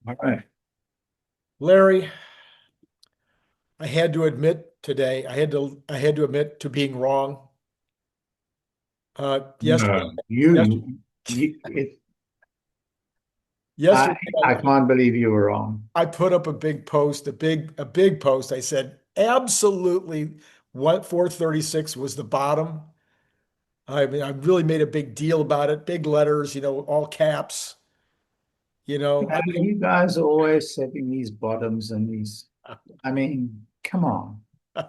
All right. Larry, I had to admit today, I had to admit to being wrong. Yesterday, No, yesterday, I, yesterday I can't believe you were wrong. I put up a big post, a big post. I said absolutely what 436 was the bottom. I mean, I really made a big deal about it, big letters, all caps, I You guys are always setting these bottoms and these, I mean, come on. mean,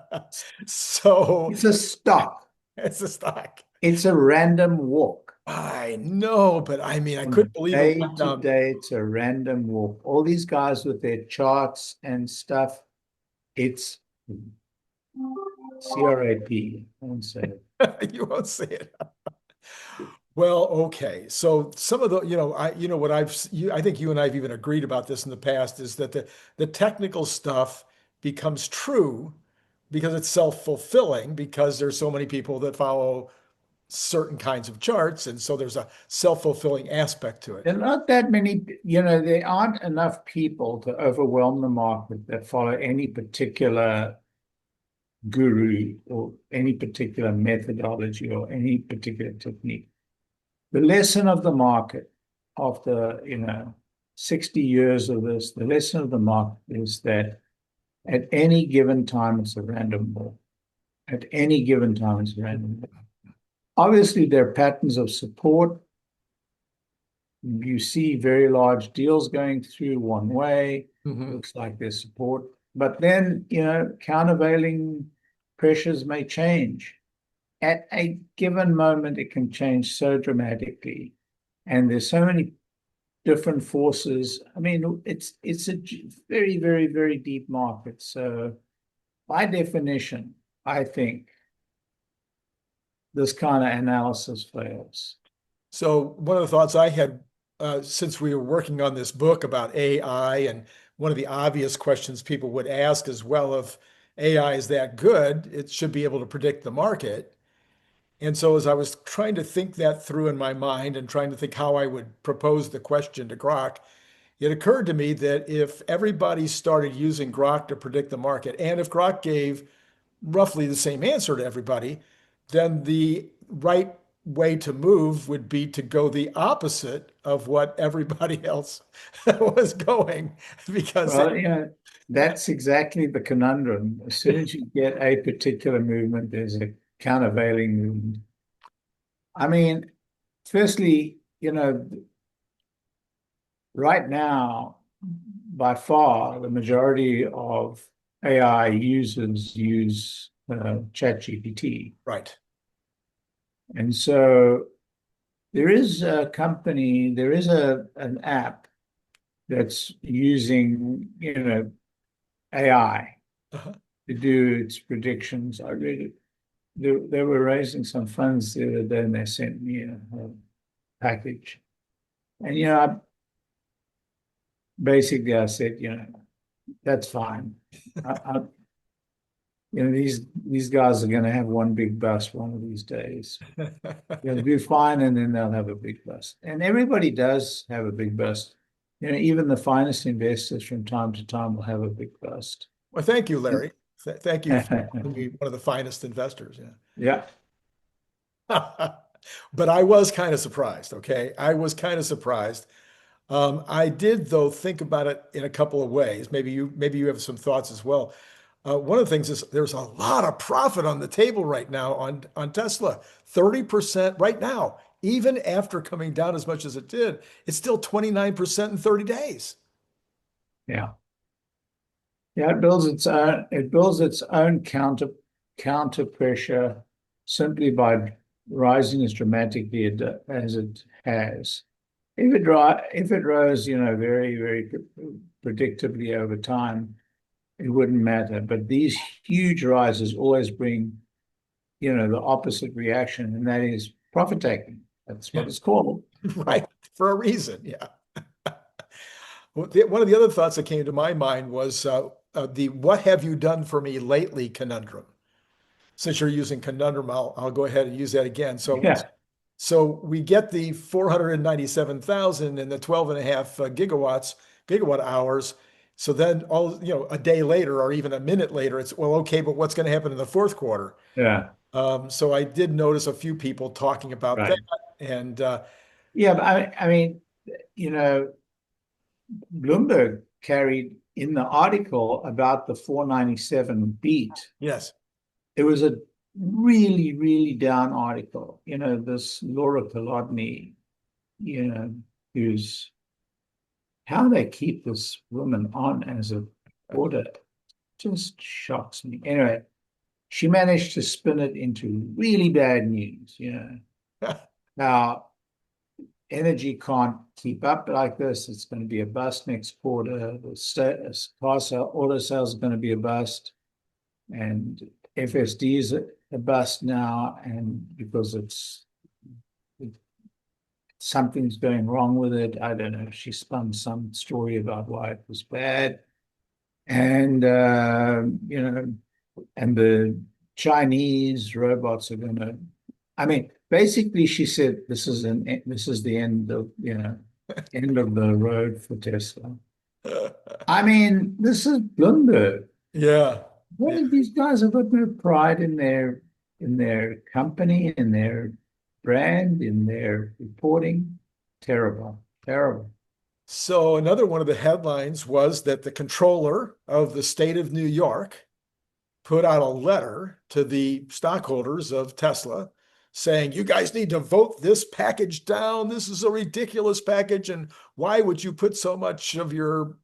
so It's a stock. it's a stock. It's a random walk. I know, but I mean, I From couldn't believe it day went to down. day, it's a random walk. All these guys with their charts and stuff, it's CRAP. I won't say it. You won't see it. Well, okay. So some of the, what I think you and I have even agreed about this in the past is that the technical stuff becomes true because it's self-fulfilling because there's so many people that follow certain kinds of charts, and so there's a self-fulfilling aspect to it. There are not that many, there aren't enough people to overwhelm the market that follow any particular guru or any particular methodology or any particular technique. The lesson of the market after, 60 years of this, the lesson of the market is that at any given time, it's a random walk. At any given time, it's a random walk. Obviously, there are patterns of support. You see very large deals going through one way. Mhm. Looks like there's support. But then, countervailing pressures may change. At a given moment, it can change so dramatically. And there's so many different forces. I mean, it's a very, very, very deep market. So by definition, I think this kind of analysis fails. So one of the thoughts I had since we were working on this book about AI, and one of the obvious questions people would ask as well, if AI is that good, it should be able to predict the market. And so as I was trying to think that through in my mind and trying to think how I would propose the question to Grok, it occurred to me that if everybody started using Grok to predict the market, and if Grok gave roughly the same answer to everybody, then the right way to move would be to go the opposite of what everybody else was going because Well, that's exactly the conundrum. As soon as you get a particular movement, there's a countervailing movement. I mean, firstly, right now, by far, the majority of AI users use ChatGPT. right. And so there is a company, there is an app that's using, AI Uh-huh. to do its predictions. I read it. They were raising some funds the other day and they sent me a package. And, basically I said, that's fine. I, these guys are going to have one big bust one of these days. They'll do fine and then they'll have a big bust. And everybody does have a big bust. Even the finest investors from time to time will have a big bust. Well, thank you, Larry. Thank you for being one of the finest investors. Yeah. Yeah. But I was kind of surprised. Okay. I was kind of surprised. I did, though, think about it in a couple of ways. Maybe you have some thoughts as well. One of the things is there's a lot of profit on the table right now on Tesla. 30% right now, even after coming down as much as it did, it's still 29% in 30 days. Yeah. Yeah, it builds its own counter pressure simply by rising as dramatically as it has. If it rose, very, very predictably over time, it wouldn't matter. But these huge rises always bring, the opposite reaction, and that is profit taking. That's what Yeah, it's called. right. For a reason. Yeah. Well, one of the other thoughts that came to my mind was the "What have you done for me lately" conundrum. Since you're using conundrum, I'll go ahead and use that again. So Yeah. So we get the 497,000 and the 12.5 gigawatt hours. So then a day later or even a minute later, it's, well, okay, but what's going to happen in the fourth quarter? Yeah, So I did notice a few people talking about that. right. And Yeah, but I mean, you know, Bloomberg carried in the article about the 497 beat. yes, It was a really, really down article. This Laura Kolodny, you know, who's how they keep this woman on as a reporter just shocks me. Anyway, she managed to spin it into really bad news. Now, energy can't keep up like this. It's going to be a bust next quarter. The auto sales are going to be a bust, and FSD is a bust now, and because something's going wrong with it. I don't know. She spun some story about why it was bad, and and the Chinese robots are going to. I mean, basically, she said this is the end of end of the road for Tesla. I mean, this is Bloomberg. yeah. Well, these guys have got no pride in their company, in their brand, in their reporting. Terrible, terrible. So another one of the headlines was that the controller of the state of New York put out a letter to the stockholders of Tesla saying, you guys need to vote this package down. This is a ridiculous package. And why would you put so much of your,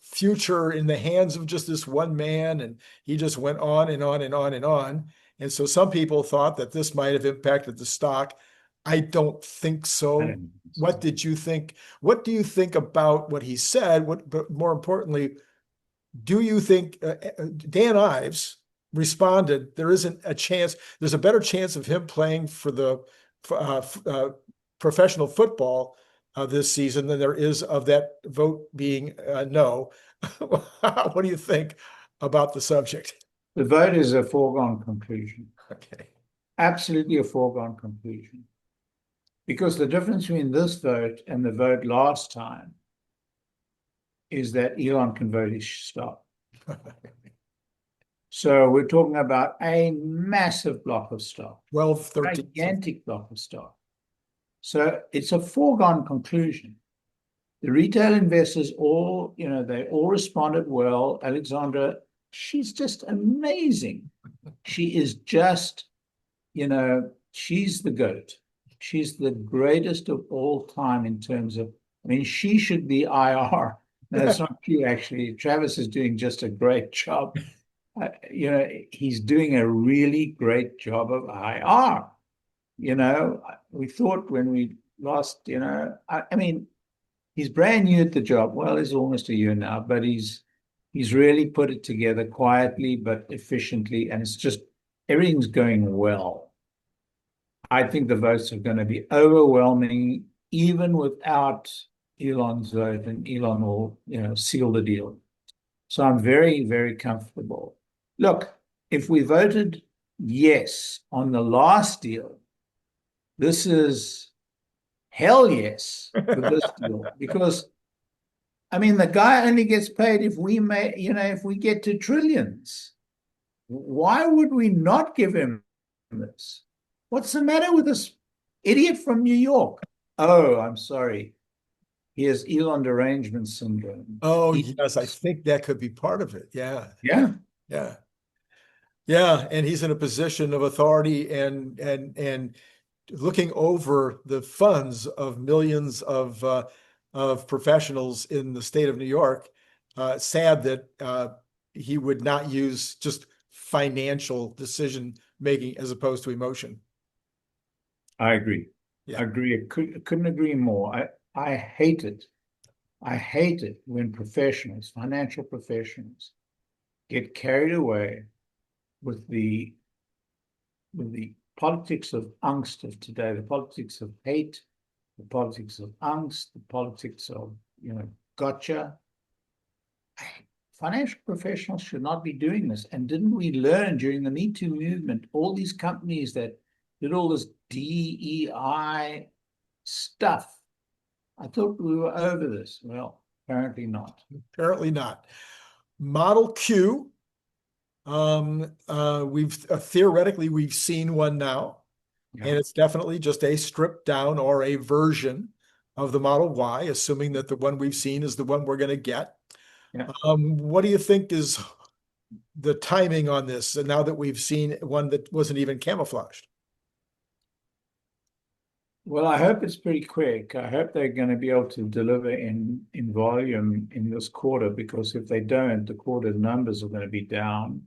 future in the hands of just this one man? And he just went on and on and on and on. And so some people thought that this might have impacted the stock. I don't think so. What did you think? What do you think about what he said? But more importantly, do you think Dan Ives responded, there isn't a chance, there's a better chance of him playing for the professional football this season than there is of that vote being no. What do you think about the subject? The vote is a foregone conclusion. Okay. Absolutely a foregone conclusion. Because the difference between this vote and the vote last time is that Elon can vote his stock. So we're talking about a massive block of stock. 12, 13. Gigantic block of stock. So it's a foregone conclusion. The retail investors all, they all responded well. Alexandra, she's just amazing. She is just, she's the GOAT. She's the greatest of all time in terms of, she should be IR. No, that's not true, actually. Travis is doing just a great job. He's doing a really great job of IR. We thought when we lost, he's brand new at the job. Well, it's almost a year now, but he's really put it together quietly but efficiently, and it's just everything's going well. I think the votes are going to be overwhelming, even without Elon's vote, and Elon will, seal the deal. So I'm very, very comfortable. Look, if we voted yes on the last deal, this is hell yes for this deal, because the guy only gets paid if if we get to trillions. Why would we not give him this? What's the matter with this idiot from New York? Oh, I'm sorry. He has Elon derangement syndrome. Oh, yes, I think that could be part of it. Yeah. Yeah. Yeah. Yeah. And he's in a position of authority and looking over the funds of millions of professionals in the state of New York. Sad that he would not use just financial decision making as opposed to emotion. I agree. Yeah. I agree. I couldn't agree more. I hate it. I hate it when professionals, financial professionals, get carried away with the politics of angst of today, the politics of hate, the politics of angst, the politics of gotcha. Financial professionals should not be doing this. And didn't we learn during the Me Too movement, all these companies that did all this DEI stuff. I thought we were over this. Well, apparently not. Apparently not. Model Q, theoretically we've seen one now, Yeah. and it's definitely just a stripped down or a version of the Model Y, assuming that the one we've seen is the one we're going to get. Yeah. What do you think is the timing on this, and now that we've seen one that wasn't even camouflaged? Well, I hope it's pretty quick. I hope they're going to be able to deliver in volume in this quarter, because if they don't, the quarter numbers are going to be down,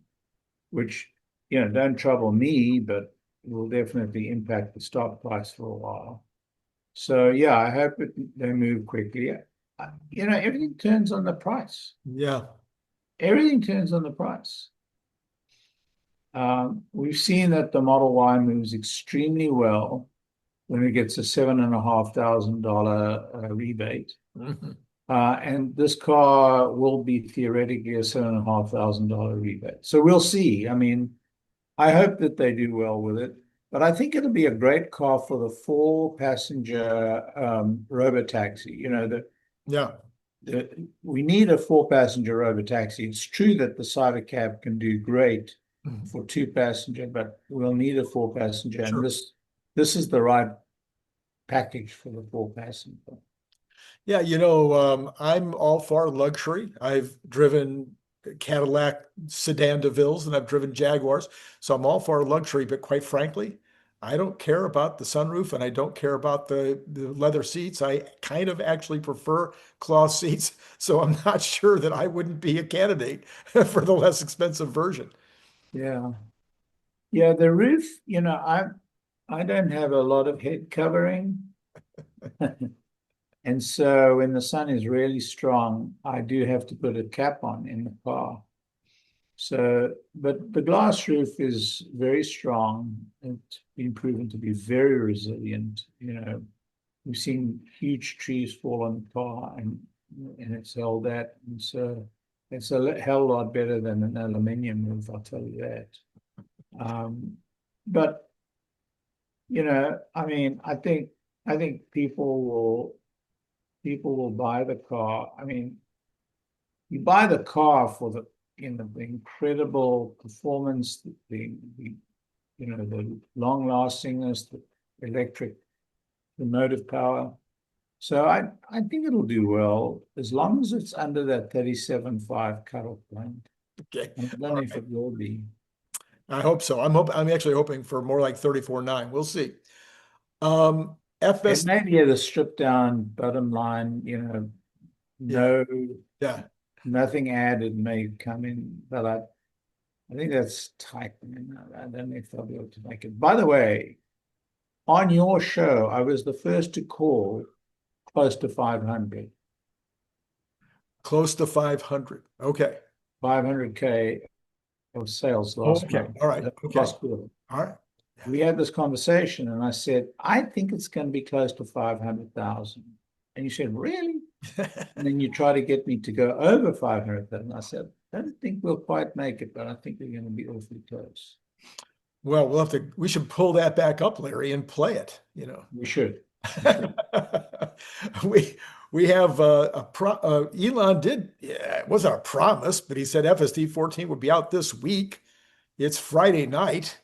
which, don't trouble me, but will definitely impact the stock price for a while. So yeah, I hope they move quickly. Everything turns on the price. Yeah. Everything turns on the price. We've seen that the Model Y moves extremely well when it gets a $7,500 rebate. Mhm. And this car will be theoretically a $7,500 rebate. So we'll see. I mean, I hope that they do well with it, but I think it'll be a great car for the 4-passenger Robo-taxi. Yeah. We need a 4-passenger Robo-taxi. It's true that the Cybercab can do great for 2-passenger, but we'll need a 4-passenger. Sure. And this is the right package for the 4-passenger. Yeah, I'm all for luxury. I've driven Cadillac sedan DeVilles and I've driven Jaguars, so I'm all for luxury. But quite frankly, I don't care about the sunroof and I don't care about the leather seats. I kind of actually prefer cloth seats, so I'm not sure that I wouldn't be a candidate for the less expensive version. Yeah. Yeah, the roof, I don't have a lot of head covering. And so when the sun is really strong, I do have to put a cap on in the car. So, but the glass roof is very strong. It's been proven to be very resilient. We've seen huge trees fall on the car and it's held that. And so it's a hell of a lot better than an aluminium roof, I'll tell you that. But I mean, I think people will buy the car. I mean, you buy the car for the incredible performance, the long lastingness, the motive power. So I think it'll do well as long as it's under that 37.5 cutoff point. Okay. I don't know if it will be. I hope so. I'm actually hoping for more like 34.9. We'll see. It may be at a stripped down bottom line, no, Yeah. nothing added may come in, but I think that's tight. I don't know if they'll be able to make it. By the way, on your show, I was the first to call close to 500. Close to 500. Okay. 500K of sales last Okay. month. All right. Okay. Last quarter. All right. We had this conversation and I said, I think it's going to be close to 500,000. And you said, really? And then you try to get me to go over 500,000. I said, I don't think we'll quite make it, but I think we're going to be awfully close. Well, we should pull that back up, Larry, and play it, We should. We have Elon did, yeah, it wasn't a promise, but he said FSD 14 would be out this week. It's Friday night.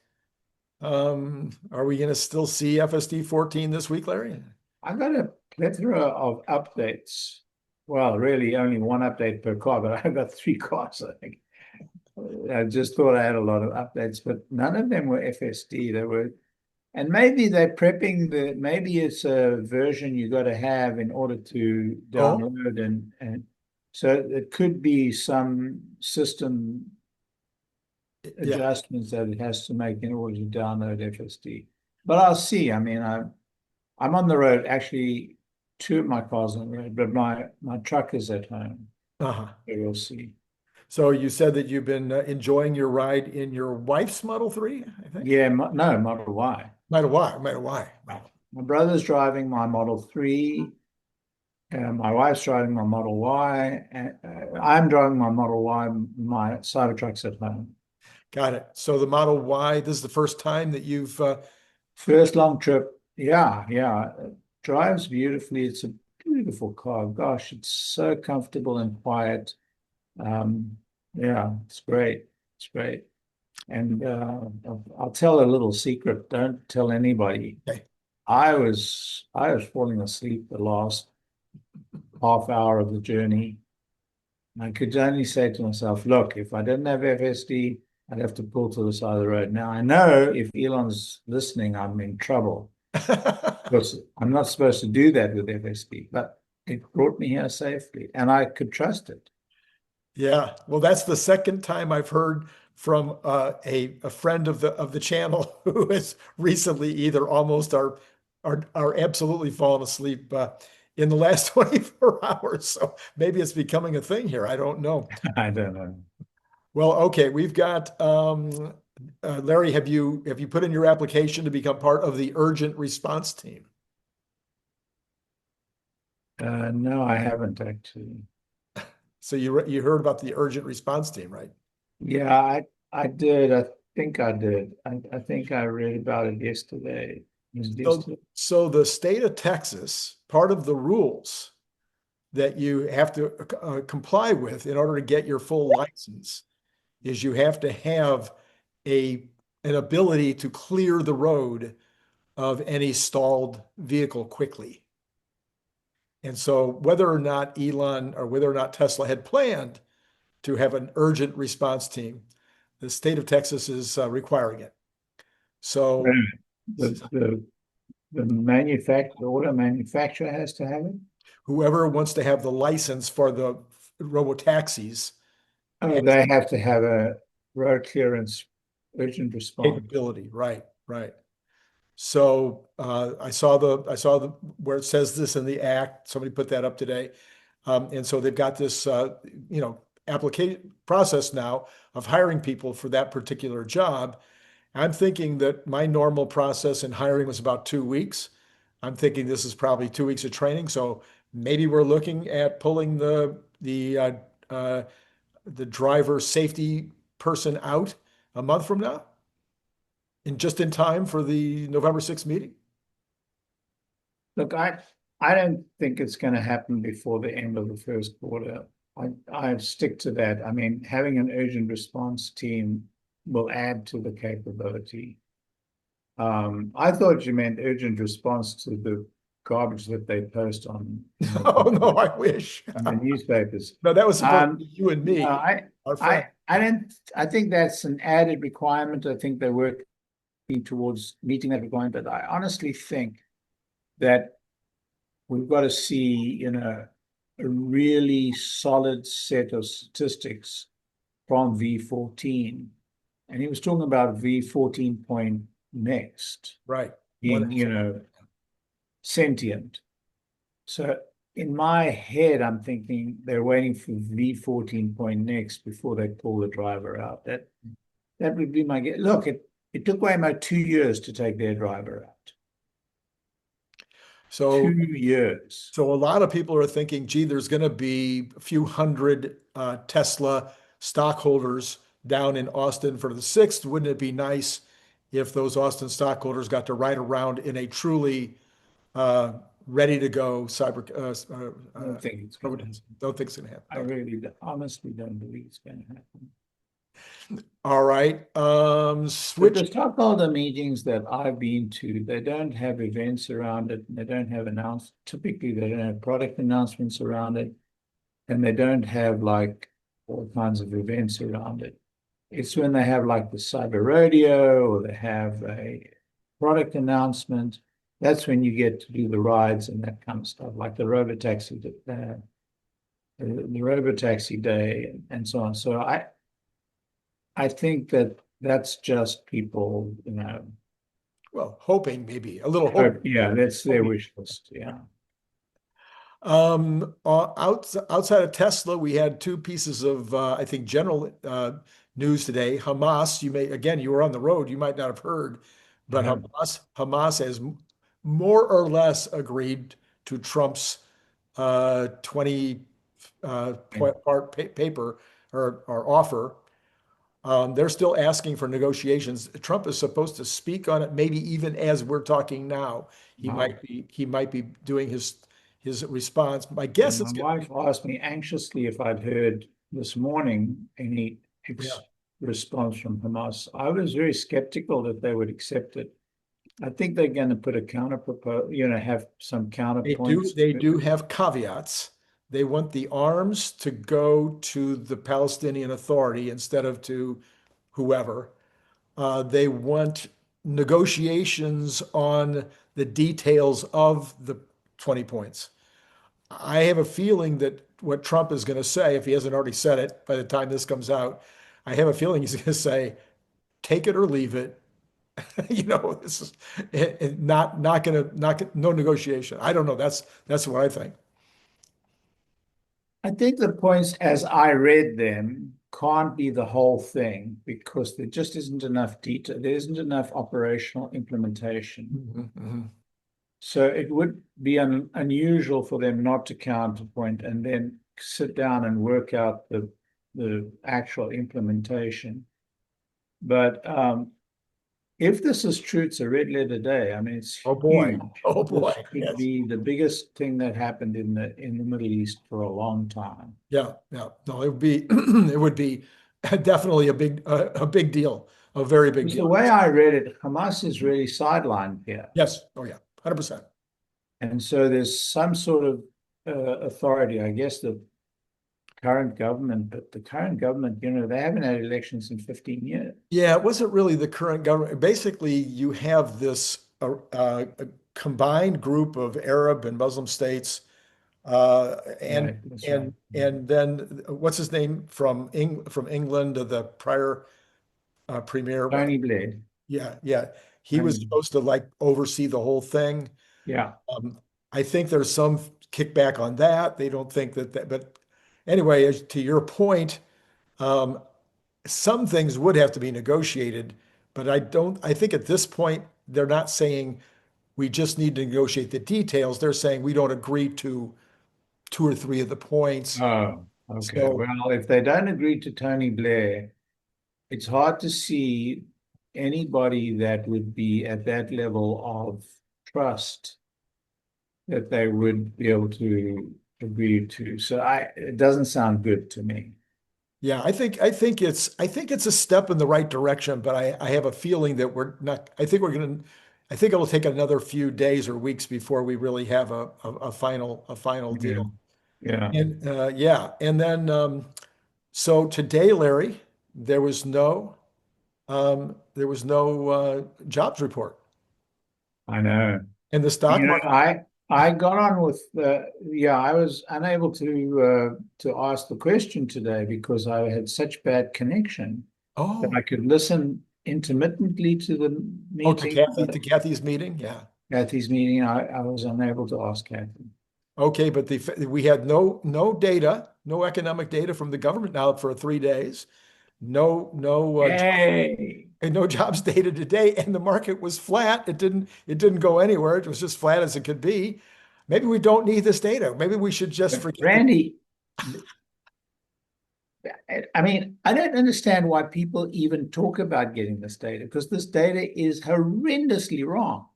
Are we going to still see FSD 14 this week, Larry? I've got a plethora of updates. Well, really only one update per car, but I've got 3 cars, I think. I just thought I had a lot of updates, but none of them were FSD. They were, and maybe they're prepping maybe it's a version you got to have in order to download, and so it could be some system adjustments that it has to make in order to download FSD. But I'll see. I mean, I'm on the road. Actually, 2 of my cars on the road, but my truck is at home. So we'll see. So you said that you've been enjoying your ride in your wife's Model 3, I think? Yeah, no, Model Y. Model Y. Wow. My brother's driving my Model 3. My wife's driving my Model Y. And, I'm driving my Model Y. My Cybertruck's at home. Got it. So the Model Y, this is the first time that you've First long trip. Yeah, yeah. It drives beautifully. It's a beautiful car. Gosh, it's so comfortable and quiet. Um, yeah, it's great. It's great. And I'll tell a little secret. Don't tell anybody. Okay. I was falling asleep the last half hour of the journey. I could only say to myself, look, if I didn't have FSD, I'd have to pull to the side of the road. Now I know if Elon's listening, I'm in trouble because I'm not supposed to do that with FSD, but it brought me here safely and I could trust it. Yeah, well, that's the second time I've heard from a friend of the channel who has recently either almost are absolutely fallen asleep in the last 24 hours. So maybe it's becoming a thing here. I don't know. I don't know. Well, okay, we've got Larry. Have you put in your application to become part of the urgent response team? No, I haven't actually. So you heard about the urgent response team, right? Yeah, I did. I think I did. I think I read about it yesterday. Was it So, yesterday? so the state of Texas, part of the rules that you have to comply with in order to get your full license is you have to have a an ability to clear the road of any stalled vehicle quickly. And so whether or not Elon or whether or not Tesla had planned to have an urgent response team, the state of Texas is requiring it. Wait a So minute. The auto manufacturer has to have it? whoever wants to have the license for the robo-taxis Oh, has they have to have a road clearance urgent response. capability. Right, right. So I saw the where it says this in the act. Somebody put that up today, and so they've got this application process now of hiring people for that particular job. I'm thinking that my normal process in hiring was about 2 weeks. I'm thinking this is probably 2 weeks of training. So maybe we're looking at pulling uh, the driver safety person out a month from now, and just in time for the November 6th meeting. Look, I don't think it's going to happen before the end of the first quarter. I stick to that. I mean, having an urgent response team will add to the capability. I thought you meant urgent response to the garbage that they post on Oh no, I wish. in the newspapers. No, that was supposed to be you and No, me, our friend. I don't. I think that's an added requirement. I think they're working towards meeting that requirement. But I honestly think that we've got to see, a really solid set of statistics from V14. And he was talking about V14 point next Right. being, sentient. So in my head, I'm thinking they're waiting for V14 point next before they pull the driver out. That would be my guess. Look, it took Waymo 2 years to take their driver out. So 2 years. So a lot of people are thinking, gee, there's going to be a few hundred Tesla stockholders down in Austin for the 6th. Wouldn't it be nice if those Austin stockholders got to ride around in a truly uh, ready to go cyber? I don't think it's going to happen. Don't think it's going to I happen. Okay. really honestly don't believe it's going to happen. All right. But Switch. the stockholder meetings that I've been to, they don't have events around it. They don't have typically they don't have product announcements around it. And they don't have like all kinds of events around it. It's when they have like the cyber rodeo or they have a product announcement. That's when you get to do the rides and that kind of stuff, like the Robo-taxi, the Robo-taxi day and so on. So I think that that's just people, Well, hoping maybe a little hope. yeah, that's their wish list. Yeah. Outside of Tesla, we had two pieces of, I think, general news today. Hamas, you were on the road, you might not have heard, but Uh-huh. Hamas has more or less agreed to Trump's 20 part paper or offer. They're still asking for negotiations. Trump is supposed to speak on it, maybe even as we're talking now. Wow. He might be doing his response. My guess My is wife asked me anxiously if I'd heard this morning any yeah, response from Hamas. I was very skeptical that they would accept it. I think they're going to put a counter proposal, have some counterpoints they to it. do have caveats. They want the arms to go to the Palestinian Authority instead of to whoever. They want negotiations on the details of the 20 points. I have a feeling that what Trump is going to say, if he hasn't already said it by the time this comes out, I have a feeling he's going to say, take it or leave it. This is not going to no negotiation. I don't know. That's what I think. I think the points, as I read them, can't be the whole thing because there just isn't enough detail. There isn't enough operational implementation. Mhm, mhm. So it would be unusual for them not to counterpoint and then sit down and work out the actual implementation. But if this is true, it's a red letter day. I mean, it's Oh boy. huge. Oh This boy. could Yes. be the biggest thing that happened in the Middle East for a long time. Yeah. Yeah. No, it would be it would be definitely a big deal, a very big Because deal. the way I read it, Hamas is really sidelined here. Yes. Oh yeah. 100%. And so there's some sort of authority, I guess the current government, but the current government, they haven't had elections in 15 years. Yeah, it wasn't really the current government. Basically, you have this a combined group of Arab and Muslim states, and Right, that's right. then what's his name from England, the prior premier. Tony Blair. Yeah, yeah, he was Tony, supposed to like oversee the whole thing. yeah, Um, I think there's some kickback on that. They don't think but anyway, to your point. Um, some things would have to be negotiated, but I think at this point, they're not saying we just need to negotiate the details. They're saying we don't agree to two or three of the points. oh, okay. So, Well, if they don't agree to Tony Blair, it's hard to see anybody that would be at that level of trust that they would be able to agree to. So it doesn't sound good to me. yeah, I think it's a step in the right direction, but I have a feeling that we're not, I think it'll take another few days or weeks before we really have a final Yeah, deal. yeah. And yeah, and then so today, Larry, there was no jobs report, I know. and the stock market. I got on with yeah, I was unable to ask the question today because I had such bad connection that I Oh, could listen intermittently to the oh, meeting, To but Kathy's meeting, yeah. Kathy's meeting, I was unable to ask Kathy. Okay, but we had no data, no economic data from the government now for 3 days. Yay! No jobs data today, and the market was flat. It didn't go anywhere. It was just flat as it could be. Maybe we don't need this data. Maybe we should just But forget. Randy, I mean, I don't understand why people even talk about getting this data because this data is horrendously wrong.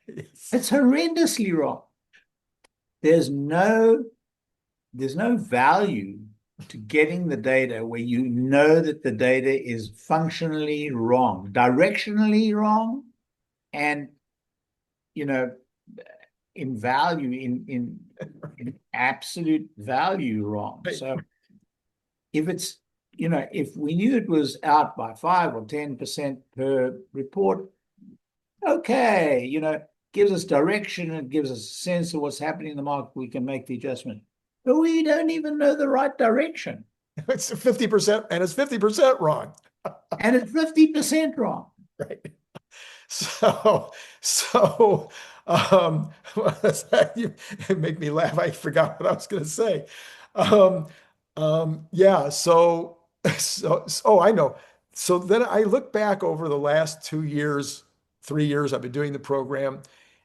It's horrendously wrong. There's no there's no value to getting the data where you know that the data is functionally wrong, directionally wrong, and you know, in value, in absolute value wrong. Right. So if it's, if we knew it was out by 5 or 10% per report, okay, gives us direction, it gives us a sense of what's happening in the market, we can make the adjustment. But we don't even know the right direction. It's 50%, and it's 50% wrong. And it's 50% wrong. Right. So, so, what was that? You make me laugh. I forgot what I was going to say. Um, yeah. Oh, I know. So then I look back over the last 2 years, 3 years I've been doing the program,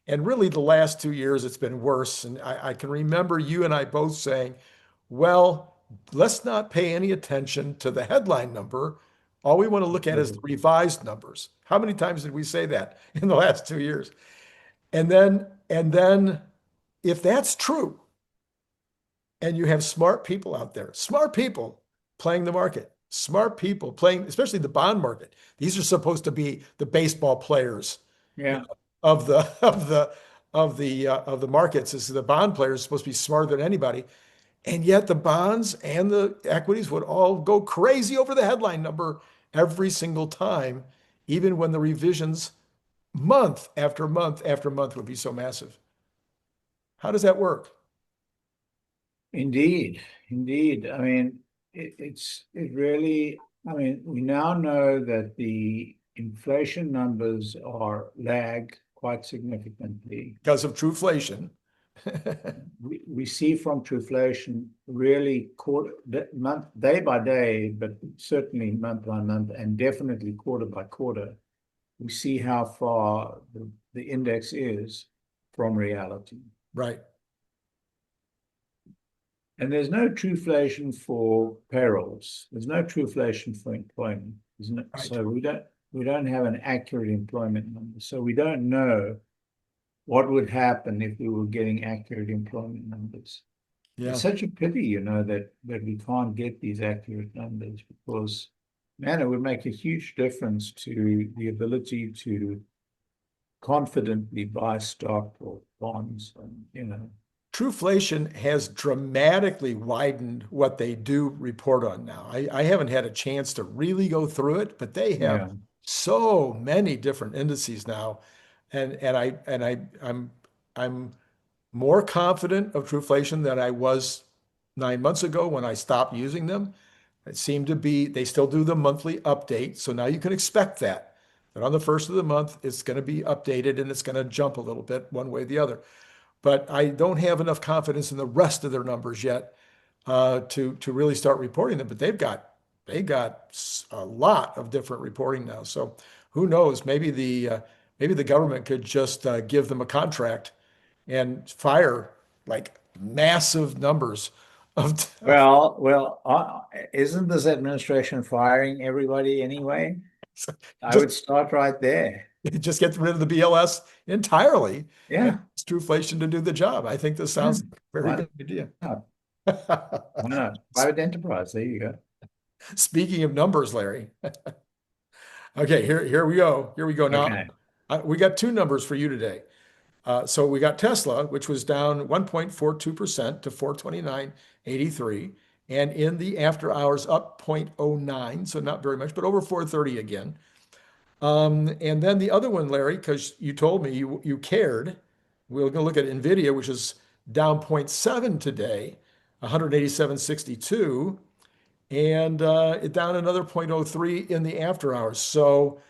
and really the last 2 years it's been worse. And I can remember you and I both saying, "Well, let's not pay any attention to the headline number. All we want to look at is the revised numbers. How many times did we say that in the last 2 years? And then if that's true, and you have smart people out there, smart people playing the market, smart people playing, especially the bond market. These are supposed to be the baseball players, Yeah. of the markets. Is the bond players supposed to be smarter than anybody, and yet the bonds and the equities would all go crazy over the headline number every single time, even when the revisions month after month after month would be so massive. How does that work? Indeed, indeed. I mean, it really, I mean, we now know that the inflation numbers are lag quite significantly. Because of trueflation. We see from trueflation really month, day by day, but certainly month by month, and definitely quarter by quarter, we see how far the index is from reality. Right. And there's no trueflation for payrolls. There's no trueflation for employment. Right. So we don't have an accurate employment number. So we don't know what would happen if we were getting accurate employment numbers. Yeah. It's such a pity, that we can't get these accurate numbers, because, man, it would make a huge difference to the ability to confidently buy stock or bonds, and. Trueflation has dramatically widened what they do report on now. I haven't had a chance to really go through it, but they have so many different indices now, I'm more confident of Trueflation than I was 9 months ago when I stopped using them. It seemed to be, they still do the monthly update, so now you can expect that on the first of the month it's going to be updated and it's going to jump a little bit one way or the other. But I don't have enough confidence in the rest of their numbers yet to really start reporting them. But they got a lot of different reporting now. So who knows? Maybe the government could just give them a contract and fire like massive numbers of. Isn't this administration firing everybody anyway? I would start right there. Just get rid of the BLS entirely. Yeah. It's trueflation to do the job. I think this sounds like a very good idea. Why not? Private enterprise. There you go. Speaking of numbers, Larry. Okay, here we go. Here we go. Now, okay. We got two numbers for you today. So we got Tesla, which was down 1.42% to 429.83. And in the after hours, up 0.09. So not very much, but over 430 again. And then the other one, Larry, because you told me you cared, we're going to look at NVIDIA, which is down 0.7 today, 187.62, and it down another 0.03 in the after hours. So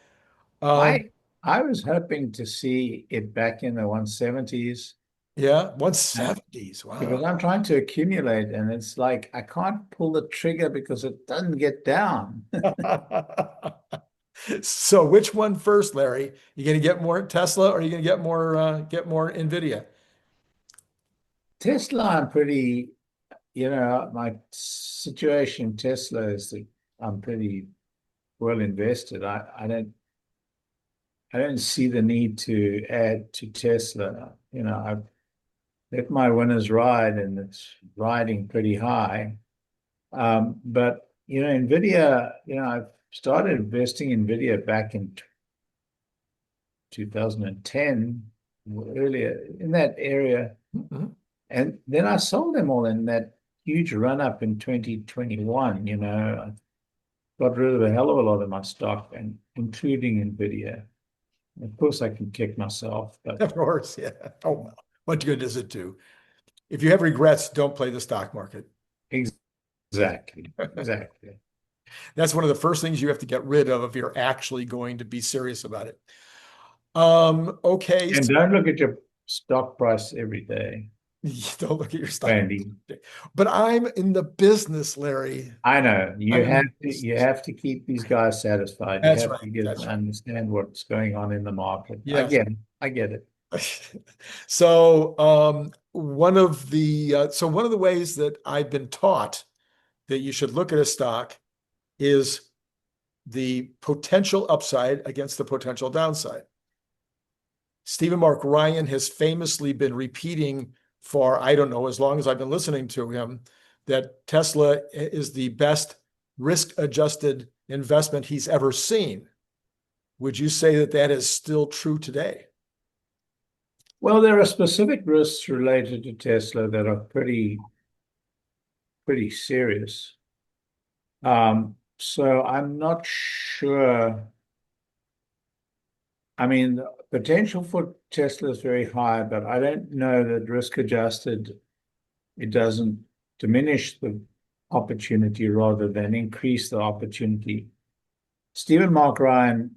I was hoping to see it back in the 170s. Yeah, 170s. Wow. Because I'm trying to accumulate, and it's like I can't pull the trigger because it doesn't get down. So which one first, Larry? You going to get more Tesla, or are you going to get more NVIDIA? Tesla, I'm pretty, my situation Tesla is that I'm pretty well invested. I don't see the need to add to Tesla. I've let my winners ride, and it's riding pretty high. But NVIDIA, I've started investing in NVIDIA back in 2010, earlier in that area. Mm-hmm. And then I sold them all in that huge run up in 2021. I got rid of a hell of a lot of my stock, and including NVIDIA. Of course, I can kick myself, but of course, yeah. Oh, what good does it do? If you have regrets, don't play the stock market. Exactly. That's one of the first things you have to get rid of if you're actually going to be serious about it. Okay. And don't look at your stock price every day. Don't look at your stock. But I'm in the business, Larry. I know. You have to keep these guys satisfied. You have to get to understand what's going on in the market. Yes. I get it. So one of the ways that I've been taught that you should look at a stock is the potential upside against the potential downside. Stephen Mark Ryan has famously been repeating for, I don't know, as long as I've been listening to him, that Tesla is the best risk-adjusted investment he's ever seen. Would you say that that is still true today? Well, there are specific risks related to Tesla that are pretty serious. So I'm not sure. I mean, the potential for Tesla is very high, but I don't know that risk adjusted, it doesn't diminish the opportunity rather than increase the opportunity. Stephen Mark Ryan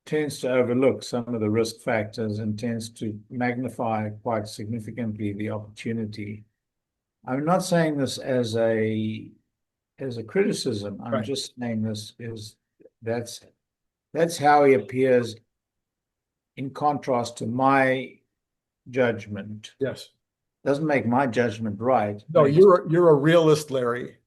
tends to overlook some of the risk factors and tends to magnify quite significantly the opportunity. I'm not saying this as a criticism. I'm just saying this is that's how he appears in contrast to my judgment. Yes. Doesn't make my judgment right. No, you're a realist, Larry.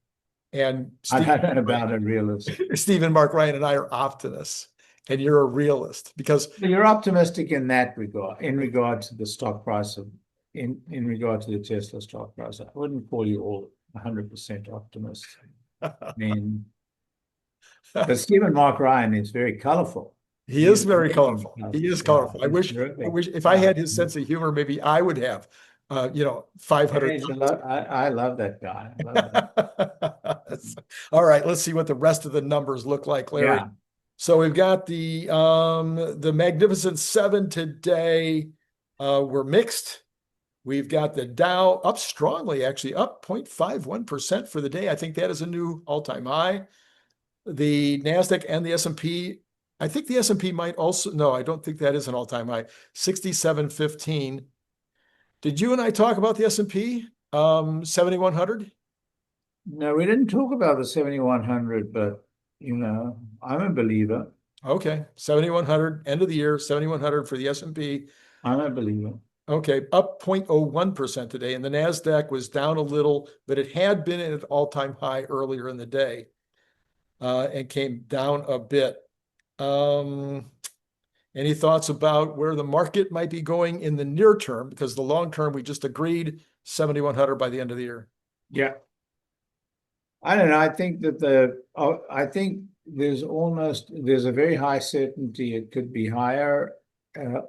And I don't know about a realist. Stephen Mark Ryan and I are optimists, and you're a realist because you're optimistic in that regard, in regard to the stock price of in regard to the Tesla stock price. I wouldn't call you all 100% optimists. I mean, but Stephen Mark Ryan is very colorful. He is very colorful. He is colorful. I wish if I had his sense of humor, maybe I would have, 500. I love that guy. I love that. All right, let's see what the rest of the numbers look like, Larry. Yeah. So we've got the Magnificent Seven today. We're mixed. We've got the Dow up strongly, actually up 0.51% for the day. I think that is a new all-time high. The NASDAQ and the S&P, I think the S&P might also, no, I don't think that is an all-time high, 67.15. Did you and I talk about the S&P, 7,100? No, we didn't talk about the 7,100, but, I'm a believer. Okay, 7,100, end of the year, 7,100 for the S&P. I'm a believer. Okay, up 0.01% today, and the NASDAQ was down a little, but it had been at an all-time high earlier in the day and came down a bit. Any thoughts about where the market might be going in the near term? Because the long term, we just agreed 7,100 by the end of the year. Yeah. I don't know. I think that I think there's a very high certainty it could be higher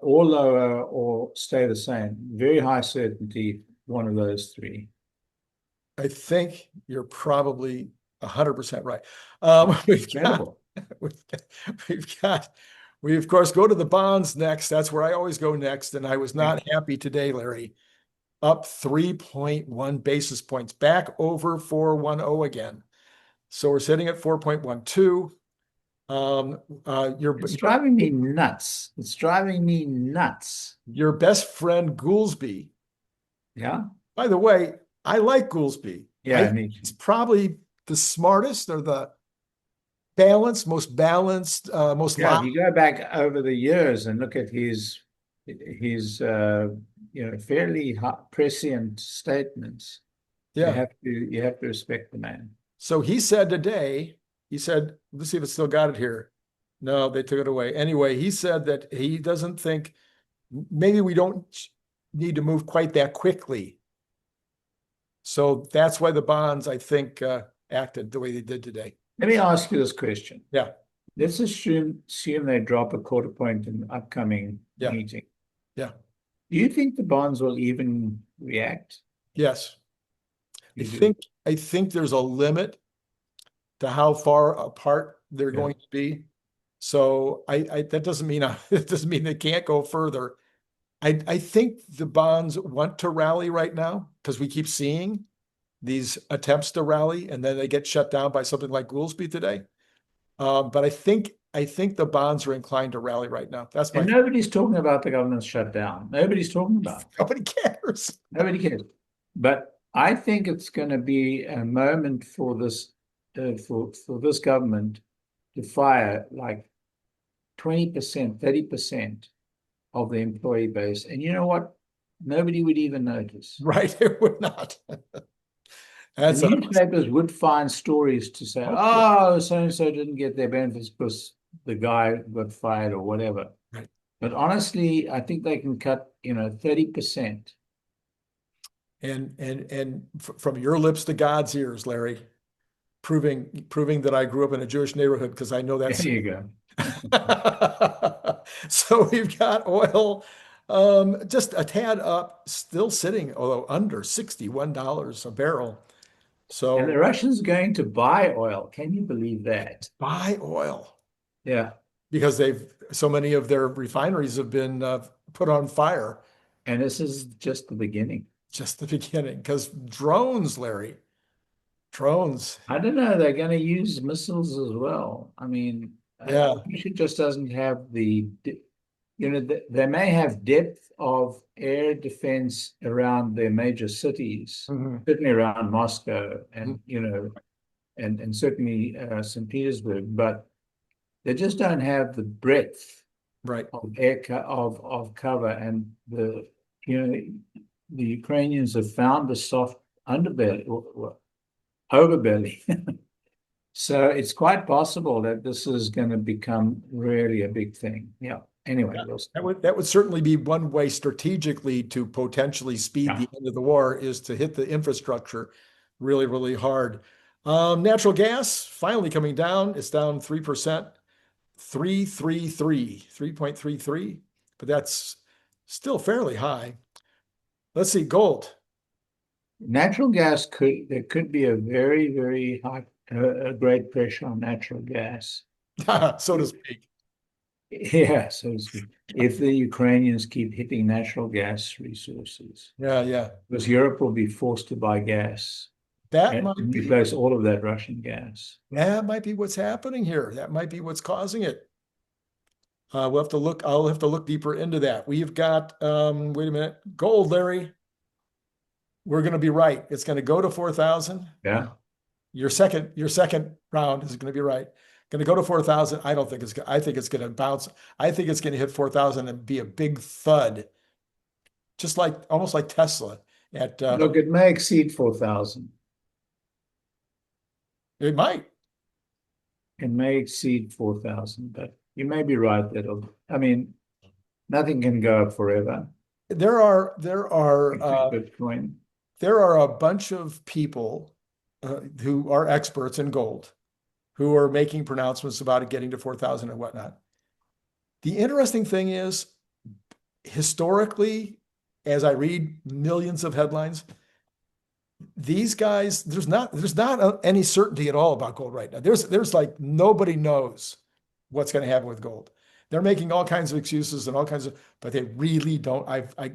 or lower or stay the same. Very high certainty, one of those three. I think you're probably 100% right. We of course go to the bonds next. That's where I always go next. And I was not happy today, Larry. Up 3.1 basis points, back over 410 again. So we're sitting at 4.12. It's driving me nuts. It's driving me nuts. Your best friend Q. Yeah. By the way, I like Q. Yeah, it's probably the smartest or the most balanced, most. Yeah, if you go back over the years and look at his fairly prescient statements. Yeah, you have to respect the man. So he said today, let's see if it's still got it here. No, they took it away. Anyway, he said that he doesn't think maybe we don't need to move quite that quickly. So that's why the bonds, I think, acted the way they did today. Let me ask you this question. Yeah. Let's assume they drop a quarter point in the upcoming meeting. Yeah. Do you think the bonds will even react? Yes. I think there's a limit to how far apart they're going to be. So that doesn't mean they can't go further. I think the bonds want to rally right now because we keep seeing these attempts to rally and then they get shut down by something like Goolsby today. But I think the bonds are inclined to rally right now. And nobody's talking about the government shutdown. Nobody's talking about it. Nobody cares. Nobody cares. But I think it's going to be a moment for this for this government to fire like 20%, 30% of the employee base. And you know what? Nobody would even notice. Right. It would not. The That's a, newspapers would find stories to say, oh, sure. oh, so and so didn't get their benefits because the guy got fired or whatever. Right. But honestly, I think they can cut, 30%. And from your lips to God's ears, Larry, proving that I grew up in a Jewish neighborhood because I know There that's you go. so we've got oil just a tad up, still sitting, although under $61 a barrel. And the So Russians are going to buy oil. Can you believe that? buy oil Yeah. because so many of their refineries have been put on fire. And this is just the beginning. Just the beginning, because drones, Larry, drones. I don't know. They're going to use missiles as well. I mean, Yeah. Russia just doesn't have they may have depth of air defense around their major cities, Mhm. certainly around Moscow and, Mhm. and certainly St. Petersburg, but they just don't have the breadth Right. of of cover. And the Ukrainians have found the soft underbelly or overbelly. So it's quite possible that this is going to become really a big thing. Yeah. Anyway, we'll see. That would certainly be one way strategically to potentially speed Yeah. the end of the war is to hit the infrastructure really, really hard. Natural gas finally coming down. It's down 3%, 3.33, but that's still fairly high. Let's see, gold. Natural gas there could be a very, very high, a great pressure on natural gas. So to speak. Yeah, so to speak. If the Ukrainians keep hitting natural gas resources, Yeah, yeah. because Europe will be forced to buy gas That and might be replace all of that Russian gas. that might be what's happening here. That might be what's causing it. We'll have to look. I'll have to look deeper into that. We've got wait a minute, gold, Larry. We're going to be right. It's going to go to 4,000. Yeah. Your second round is going to be right. Going to go to 4,000. I don't think it's. I think it's going to bounce. I think it's going to hit 4,000 and be a big thud, just like almost like Tesla. At Look, it may exceed 4,000. it might. It may exceed 4,000, but you may be right I mean, nothing can go up forever. There are Bitcoin. there are a bunch of people who are experts in gold who are making pronouncements about it getting to 4,000 and whatnot. The interesting thing is, historically, as I read millions of headlines, these guys, there's not any certainty at all about gold right now. There's like nobody knows what's going to happen with gold. They're making all kinds of excuses and all kinds of, but they really don't.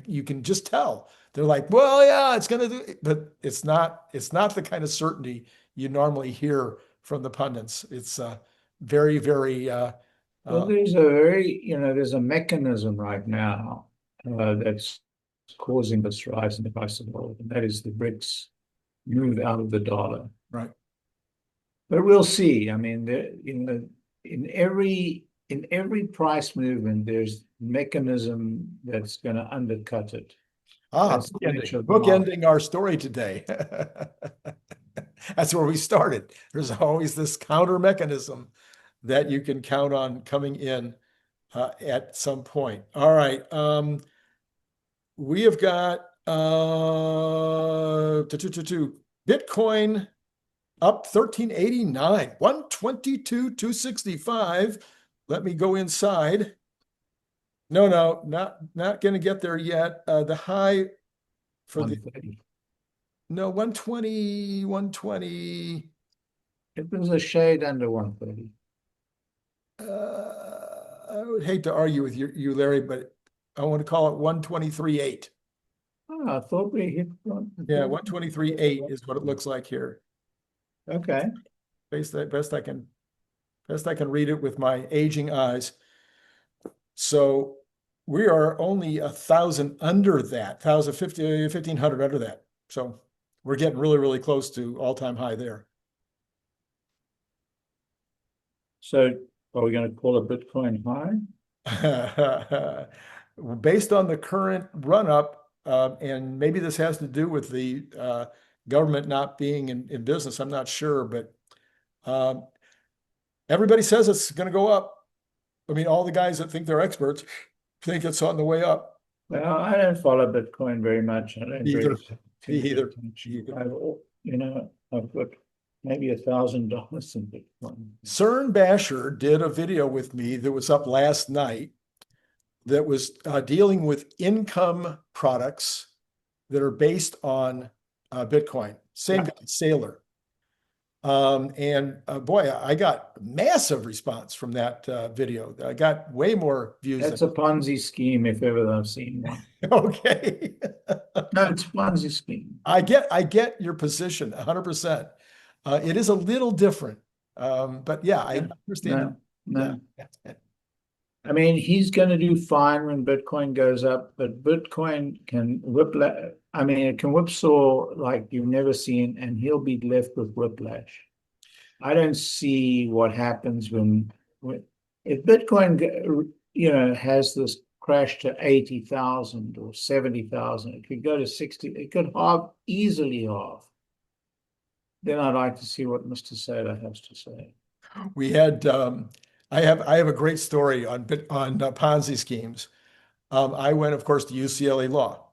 You can just tell. They're like, well, yeah, it's going to do, but it's not the kind of certainty you normally hear from the pundits. It's very, very. Well, there's a mechanism right now that's causing this rise in the price of gold, and that is the BRICS move out of the dollar. Right. But we'll see. I mean, in every price movement, there's mechanism that's going to undercut it. That's the nature of the market. Bookending our story today. That's where we started. There's always this counter mechanism that you can count on coming in at some point. All right. We have got Bitcoin up 1389, 122, 265. Let me go inside. No, not going to get there yet. The high for 130. No, 120, 120. It was a shade under 130. I would hate to argue with you, Larry, but I want to call it 123.8. Oh, I thought we hit one. Yeah, 123.8 is what it looks like here. Okay. Best I can read it with my aging eyes. So we are only 1,000 under that, 1,500 under that. So we're getting really, really close to all-time high there. So are we going to call a Bitcoin high? Based on the current run-up, and maybe this has to do with the government not being in business, I'm not sure, but everybody says it's going to go up. I mean, all the guys that think they're experts think it's on the way up. Well, I don't follow Bitcoin very much. I don't Either. really pay Either. attention. I've got maybe $1,000 in Bitcoin. CERN Basher did a video with me that was up last night that was dealing with income products that are based on Bitcoin. Same guy, Sailor. Boy, I got massive response from that video. I got way more views. That's a Ponzi scheme if ever I've seen one. Okay. No, it's a Ponzi scheme. I get your position 100%. It is a little different. But yeah, I understand. No. Yeah. I mean, he's going to do fine when Bitcoin goes up, but Bitcoin can it can whipsaw like you've never seen, and he'll be left with whiplash. I don't see what happens when if Bitcoin, has this crash to 80,000 or 70,000, it could go to 60, it could easily halve. Then I'd like to see what Mr. Saylor has to say. We had I have a great story on Ponzi schemes. I went, of course, to UCLA Law.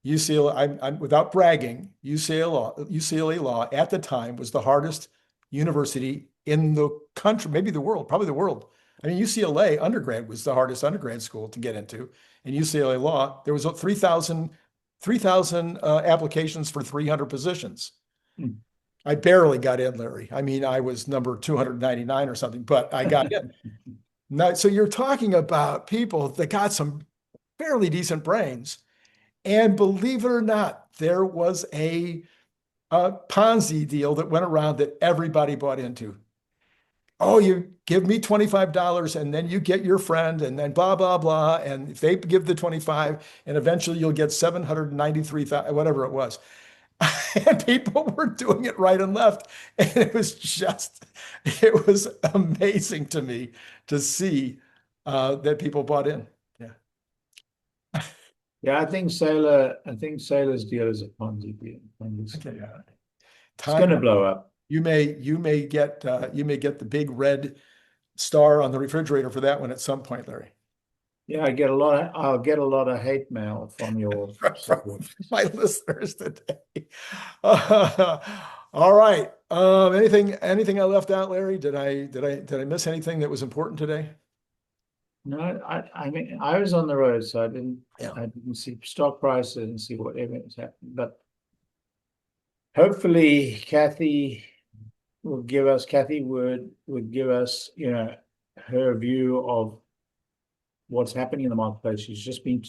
I'm without bragging, UCLA Law at the time was the hardest university in the country, maybe the world, probably the world. I mean, UCLA undergrad was the hardest undergrad school to get into. In UCLA Law, there was 3,000 applications for 300 positions. I barely got in, Larry. I mean, I was number 299 or something, but I got in. Now, so you're talking about people that got some fairly decent brains. And believe it or not, there was a Ponzi deal that went around that everybody bought into. Oh, you give me $25 and then you get your friend and then blah, blah, blah. And if they give the 25 and eventually you'll get 793,000, whatever it was. And people were doing it right and left. And it was amazing to me to see that people bought in. Yeah. Yeah, I think Saylor's deal is a Ponzi deal. Okay, yeah. It's going to blow up. You may get the big red star on the refrigerator for that one at some point, Larry. Yeah, I'll get a lot of hate mail from your my listeners today. All right. Anything I left out, Larry? Did I miss anything that was important today? No, I mean, I was on the road, so I didn't see stock prices, I didn't see whatever was happening. But hopefully Kathy would give us, her view of what's happening in the marketplace. She's just been,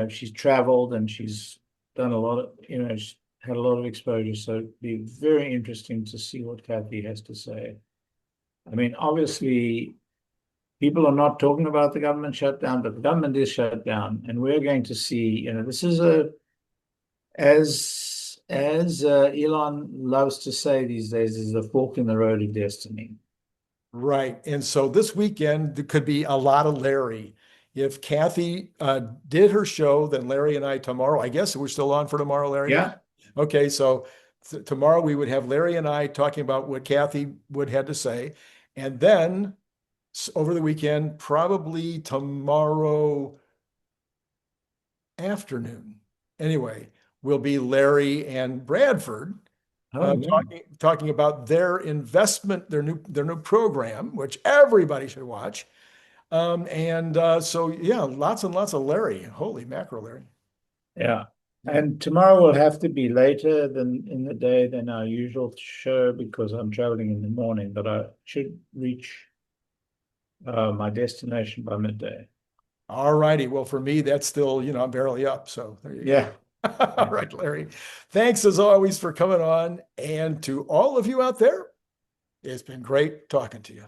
she's traveled and she's done a lot of, she's had a lot of exposure. So it'd be very interesting to see what Kathy has to say. I mean, obviously, people are not talking about the government shutdown, but the government is shut down, and we're going to see. This is as Elon loves to say these days, is a fork in the road of destiny. Right, and so this weekend there could be a lot of Larry. If Kathy did her show, then Larry and I tomorrow. I guess we're still on for tomorrow, Larry. Yeah. Okay, so tomorrow we would have Larry and I talking about what Kathy would have to say, and then over the weekend, probably tomorrow afternoon. Anyway, will be Larry and Bradford talking about their investment, their new program, which everybody should watch. So yeah, lots and lots of Larry. Holy mackerel, Larry. Yeah. And tomorrow will have to be later than in the day than our usual show because I'm traveling in the morning, but I should reach my destination by midday. All righty. Well, for me, that's still, I'm barely up. So there you go. All right, Larry. Thanks as always for coming on. And to all of you out there, it's been great talking to you.